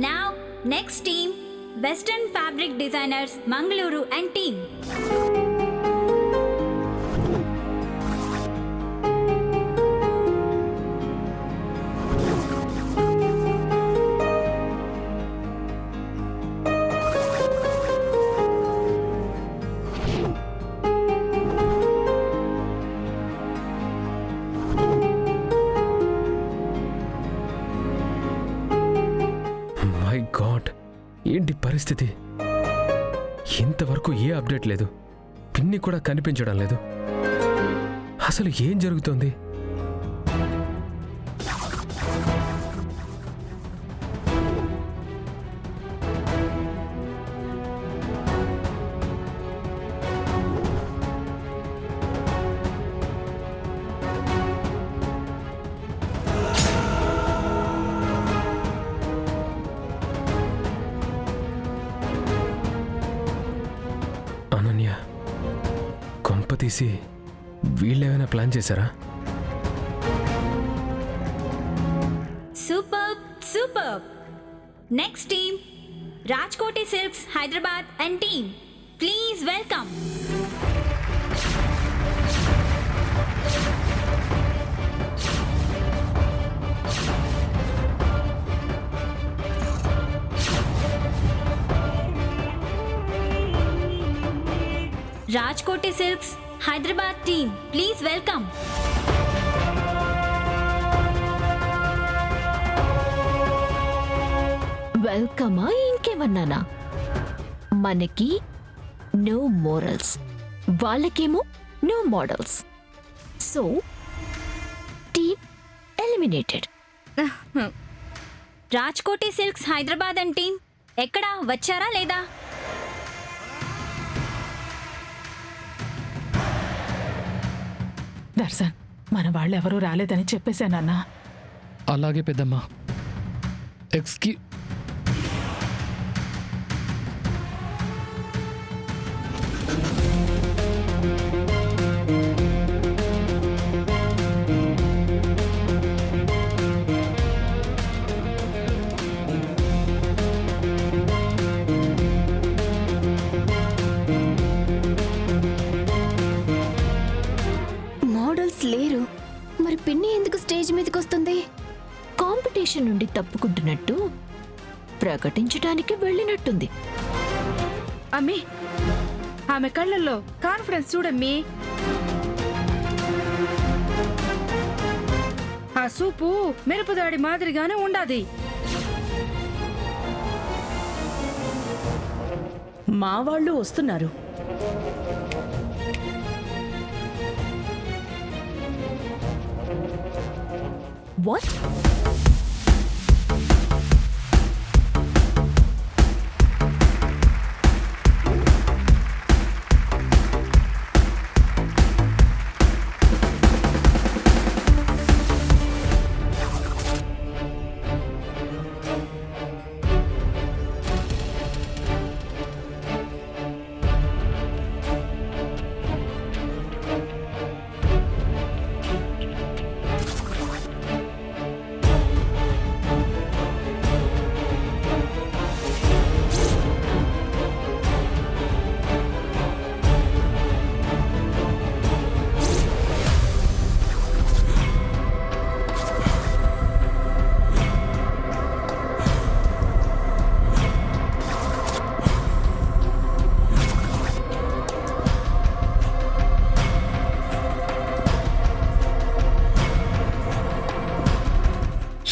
Now, next team, Western Fabric Designers, Mangaluru and team. My God, ఏంటి పరిస్థితి? ఇంతవరకు ఏ update లేదు, పిన్ని కూడా కనిపించడం లేదు. అసలు ఏం జరుగుతోంది? అనన్య, కొంప తీసి వీళ్ళేమైనా ప్లాన్ చేశారా? Superb, superb. Next team, Rajkoti Silks, Hyderabad and team. Please welcome. Rajkoti Silks, Hyderabad team. Please welcome. వెల్కమా ఇంకేమన్నానా? మనకి నో మోరల్స్, వాళ్ళకేమో no models. So team eliminated. Rajkoti silks Hyderabad and team ఎక్కడా వచ్చారా లేదా? దర్శన్, మన వాళ్ళు ఎవరూ రాలేదని చెప్పేశానన్నా. అలాగే పెద్దమ్మా. మోడల్స్ లేరు, మరి పిన్ని ఎందుకు స్టేజ్ మీదకి వస్తుంది? కాంపిటీషన్ నుండి తప్పుకుంటున్నట్టు ప్రకటించడానికి వెళ్ళినట్టుంది. అమ్మీ, ఆమె కళ్ళల్లో కాన్ఫిడెన్స్ చూడమ్మీ. ఆ సూపు మెరుపుదాడి మాదిరిగానే ఉండాది. మా వాళ్ళు వస్తున్నారు. వాట్?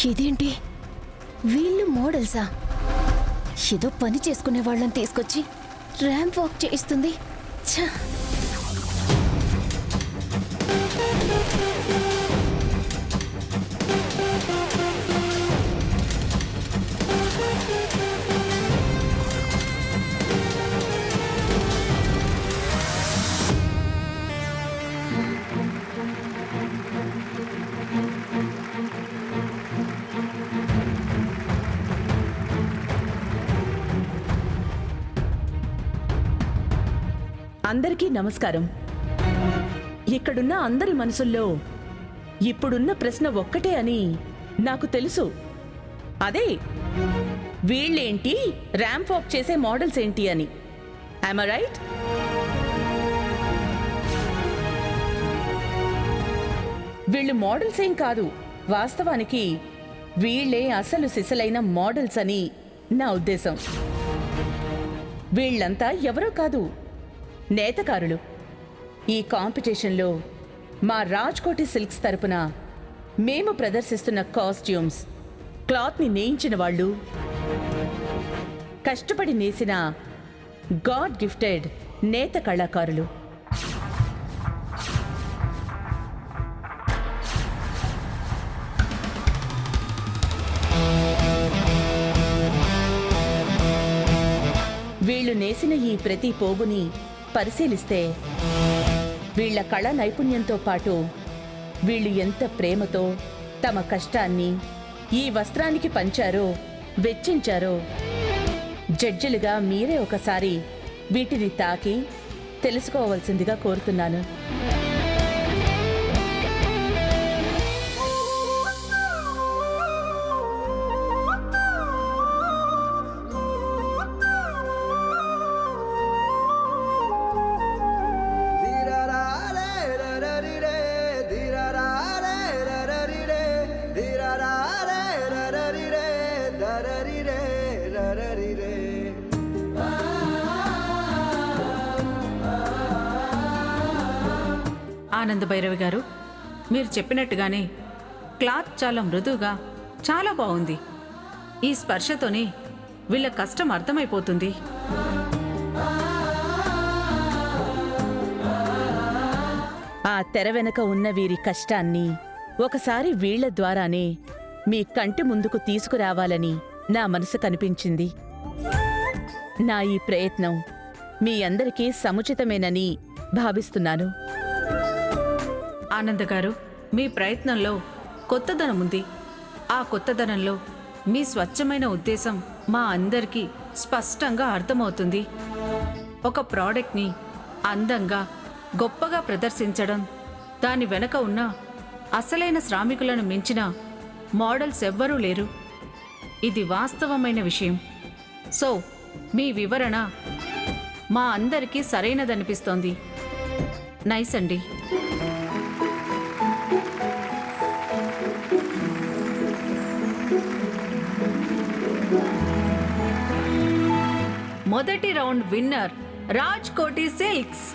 ఇదేంటి, వీళ్ళు మోడల్సా? ఏదో పని చేసుకునే వాళ్ళని తీసుకొచ్చి ర్యాంప్ వాక్ చేయిస్తుంది. ఛ! అందరికీ నమస్కారం. ఇక్కడున్న అందరి మనసుల్లో ఇప్పుడున్న ప్రశ్న ఒక్కటే అని నాకు తెలుసు. అదే, వీళ్ళేంటి ర్యాంప్ వాక్ చేసే మోడల్స్ ఏంటి అని. I'm right? వీళ్ళు మోడల్స్ ఏం కాదు, వాస్తవానికి వీళ్ళే అసలు సిసలైన మోడల్స్ అని నా ఉద్దేశం. వీళ్ళంతా ఎవరో కాదు, నేతకారులు. ఈ కాంపిటీషన్లో మా రాజ్కోటి సిల్క్స్ తరపున మేము ప్రదర్శిస్తున్న కాస్ట్యూమ్స్, క్లాత్ని నేయించిన వాళ్ళు, కష్టపడి నేసిన గాడ్ గిఫ్టెడ్ నేత కళాకారులు. వీళ్ళు నేసిన ఈ ప్రతి పోగుని పరిశీలిస్తే వీళ్ళ కళా నైపుణ్యంతో పాటు వీళ్ళు ఎంత ప్రేమతో తమ కష్టాన్ని ఈ వస్త్రానికి పంచారో, వెచ్చించారో జడ్జిలుగా మీరే ఒకసారి వీటిని తాకి తెలుసుకోవాల్సిందిగా కోరుతున్నాను. ఆనంద భైరవి గారు, మీరు చెప్పినట్టుగానే క్లాత్ చాలా మృదువుగా, చాలా బాగుంది. ఈ స్పర్శతోనే వీళ్ళ కష్టం అర్థమైపోతుంది. ఆ తెర వెనక ఉన్న వీరి కష్టాన్ని ఒకసారి వీళ్ల ద్వారానే మీ కంటి ముందుకు తీసుకురావాలని నా మనసు కనిపించింది. నా ఈ ప్రయత్నం మీ అందరికీ సముచితమేనని భావిస్తున్నాను. ఆనంద్ గారు, మీ ప్రయత్నంలో కొత్తదనం ఉంది. ఆ కొత్తదనంలో మీ స్వచ్ఛమైన ఉద్దేశం మా అందరికీ స్పష్టంగా అర్థమవుతుంది. ఒక ప్రోడక్ట్ని అందంగా, గొప్పగా ప్రదర్శించడం, దాని వెనక ఉన్న అసలైన శ్రామికులను మించిన మోడల్స్ ఎవ్వరూ లేరు. ఇది వాస్తవమైన విషయం. సో మీ వివరణ మా అందరికీ సరైనదనిపిస్తోంది. నైస్ అండి. మొదటి రౌండ్ విన్నర్ రాజ్కోటి సిల్క్స్.